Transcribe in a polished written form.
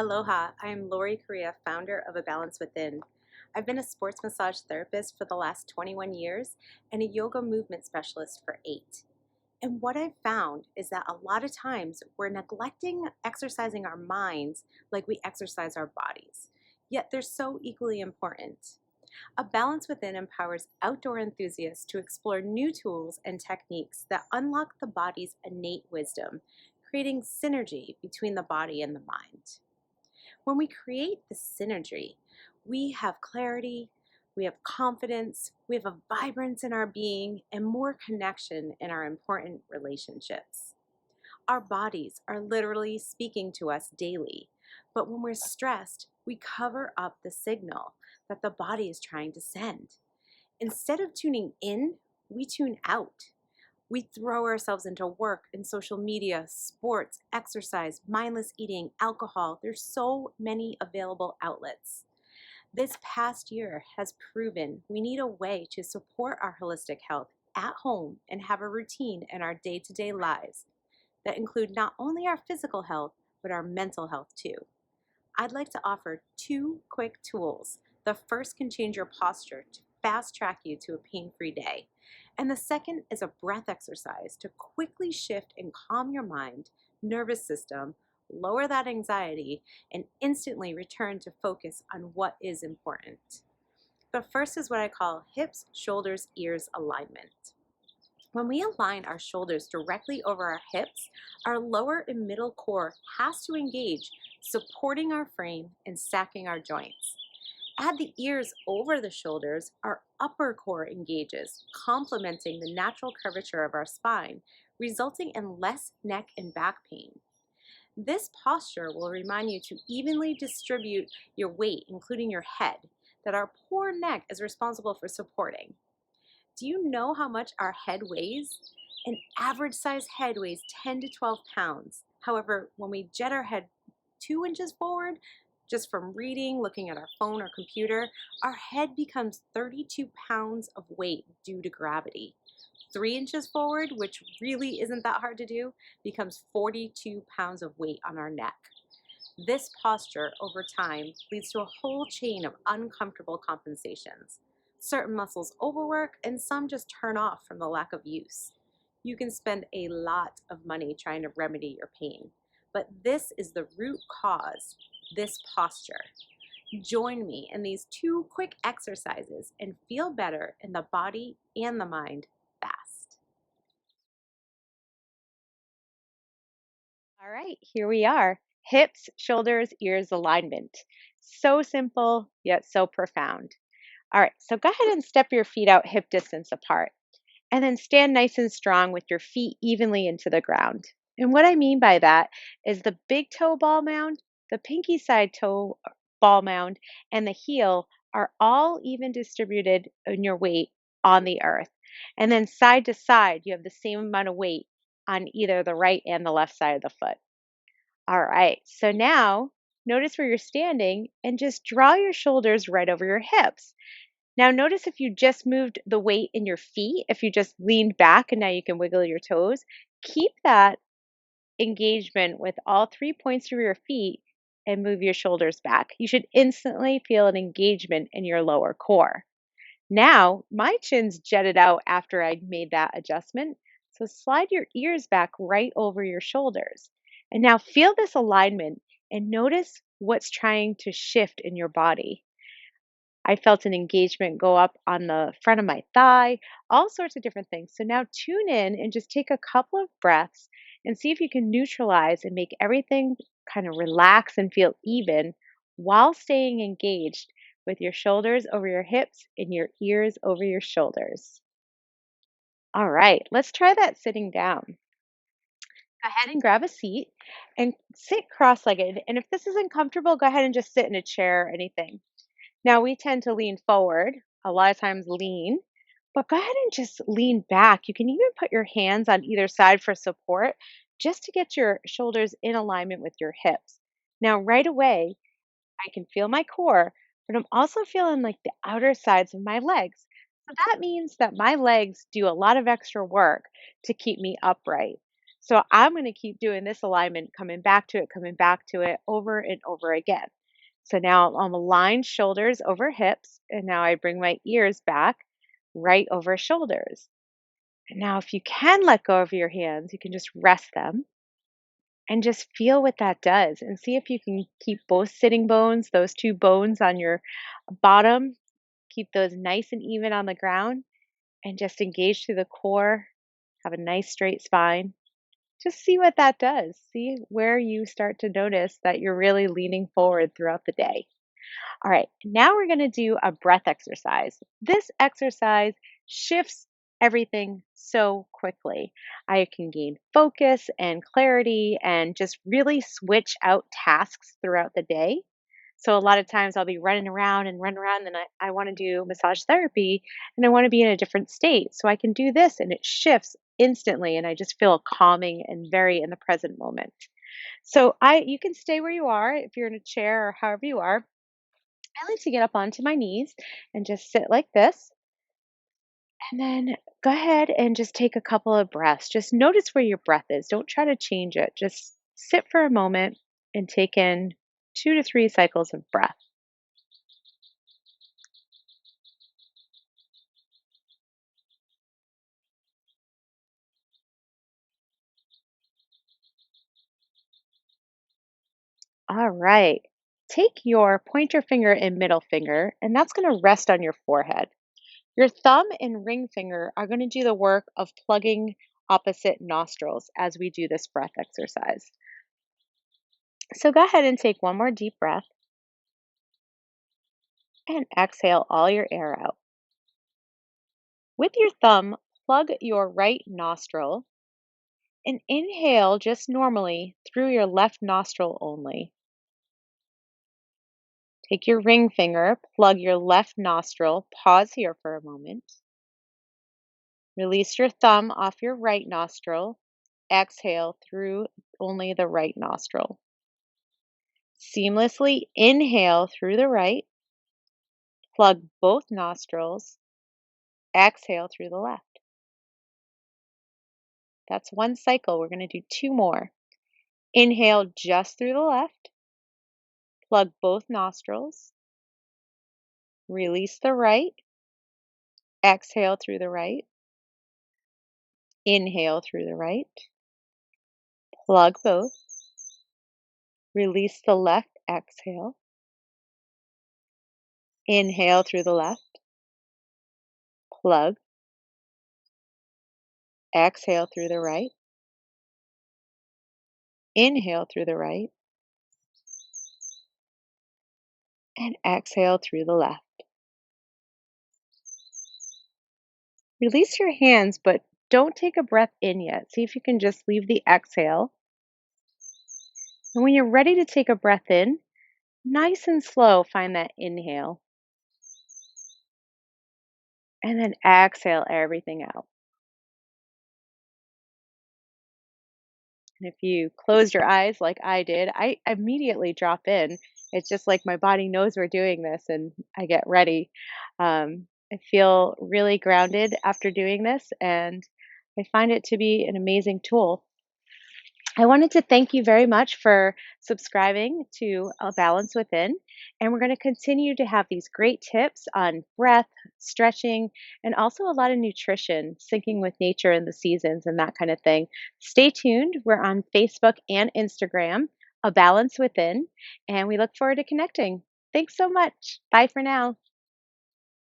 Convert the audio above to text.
Aloha, I'm Lori Correa, founder of A Balance Within. I've been a sports massage therapist for the last 21 years and a yoga movement specialist for 8. And what I've found is that a lot of times we're neglecting exercising our minds like we exercise our bodies, yet they're so equally important. A Balance Within empowers outdoor enthusiasts to explore new tools and techniques that unlock the body's innate wisdom, creating synergy between the body and the mind. When we create the synergy, we have clarity, we have confidence, we have a vibrance in our being, and more connection in our important relationships. Our bodies are literally speaking to us daily, but when we're stressed, we cover up the signal that the body is trying to send. Instead of tuning in, we tune out. We throw ourselves into work and social media, sports, exercise, mindless eating, alcohol. There's so many available outlets. This past year has proven we need a way to support our holistic health at home and have a routine in our day-to-day lives that include not only our physical health, but our mental health too. I'd like to offer 2 quick tools. The first can change your posture to fast track you to a pain-free day. And the second is a breath exercise to quickly shift and calm your mind, nervous system, lower that anxiety, and instantly return to focus on what is important. The first is what I call hips, shoulders, ears alignment. When we align our shoulders directly over our hips, our lower and middle core has to engage, supporting our frame and stacking our joints. Add the ears over the shoulders, our upper core engages, complementing the natural curvature of our spine, resulting in less neck and back pain. This posture will remind you to evenly distribute your weight, including your head, that our poor neck is responsible for supporting. Do you know how much our head weighs? An average size head weighs 10 to 12 pounds. However, when we jet our head 2 inches forward, just from reading, looking at our phone or computer, our head becomes 32 pounds of weight due to gravity. 3 inches forward, which really isn't that hard to do, becomes 42 pounds of weight on our neck. This posture over time leads to a whole chain of uncomfortable compensations. Certain muscles overwork and some just turn off from the lack of use. You can spend a lot of money trying to remedy your pain, but this is the root cause, this posture. Join me in these 2 quick exercises and feel better in the body and the mind fast. All right, here we are. Hips, shoulders, ears alignment. So simple, yet so profound. All right, so go ahead and step your feet out hip distance apart. And then stand nice and strong with your feet evenly into the ground. And what I mean by that is the big toe ball mound, the pinky side toe ball mound, and the heel are all even distributed in your weight on the earth. And then side to side, you have the same amount of weight on either the right and the left side of the foot. All right, so now notice where you're standing and just draw your shoulders right over your hips. Now, notice if you just moved the weight in your feet, if you just leaned back and now you can wiggle your toes, keep that engagement with all 3 points of your feet and move your shoulders back. You should instantly feel an engagement in your lower core. Now, my chin's jetted out after I made that adjustment. So slide your ears back right over your shoulders. And now feel this alignment and notice what's trying to shift in your body. I felt an engagement go up on the front of my thigh, all sorts of different things. So now tune in and just take a couple of breaths and see if you can neutralize and make everything kind of relax and feel even while staying engaged with your shoulders over your hips and your ears over your shoulders. All right, let's try that sitting down. Go ahead and grab a seat and sit cross legged. And if this isn't comfortable, go ahead and just sit in a chair or anything. Now we tend to lean forward, a lot of times lean, but go ahead and just lean back. You can even put your hands on either side for support just to get your shoulders in alignment with your hips. Now, right away, I can feel my core, but I'm also feeling like the outer sides of my legs. So that means that my legs do a lot of extra work to keep me upright. So I'm going to keep doing this alignment, coming back to it over and over again. So now I'm aligned shoulders over hips, and now I bring my ears back right over shoulders. And now, if you can let go of your hands, you can just rest them and just feel what that does and see if you can keep both sitting bones, those two bones on your bottom, keep those nice and even on the ground and just engage through the core. Have a nice straight spine. Just see what that does. See where you start to notice that you're really leaning forward throughout the day. All right, now we're going to do a breath exercise. This exercise shifts everything so quickly. I can gain focus and clarity and just really switch out tasks throughout the day. So, a lot of times I'll be running around, and I want to do massage therapy and I want to be in a different state. So, I can do this and it shifts instantly, and I just feel calming and very in the present moment. So, you can stay where you are if you're in a chair or however you are. I like to get up onto my knees and just sit like this. And then go ahead and just take a couple of breaths. Just notice where your breath is. Don't try to change it. Just sit for a moment and take in 2 to 3 cycles of breath. All right. Take your pointer finger and middle finger, and that's going to rest on your forehead. Your thumb and ring finger are going to do the work of plugging opposite nostrils as we do this breath exercise. So go ahead and take one more deep breath and exhale all your air out. With your thumb, plug your right nostril and inhale just normally through your left nostril only. Take your ring finger, plug your left nostril, pause here for a moment. Release your thumb off your right nostril. Exhale through only the right nostril. Seamlessly inhale through the right, plug both nostrils, exhale through the left. That's one cycle. We're going to do two more. Inhale just through the left, plug both nostrils, release the right, exhale through the right, inhale through the right, plug both, release the left, exhale, inhale through the left, plug, exhale through the right, inhale through the right, and exhale through the left. Release your hands, but don't take a breath in yet. See if you can just leave the exhale. And when you're ready to take a breath in, nice and slow, find that inhale. And then exhale everything out. And if you closed your eyes like I did, I immediately drop in. It's just like my body knows we're doing this and I get ready. I feel really grounded after doing this, and I find it to be an amazing tool. I wanted to thank you very much for subscribing to A Balance Within. And we're going to continue to have these great tips on breath, stretching, and also a lot of nutrition, syncing with nature and the seasons and that kind of thing. Stay tuned. We're on Facebook and Instagram, A Balance Within, and we look forward to connecting. Thanks so much. Bye for now.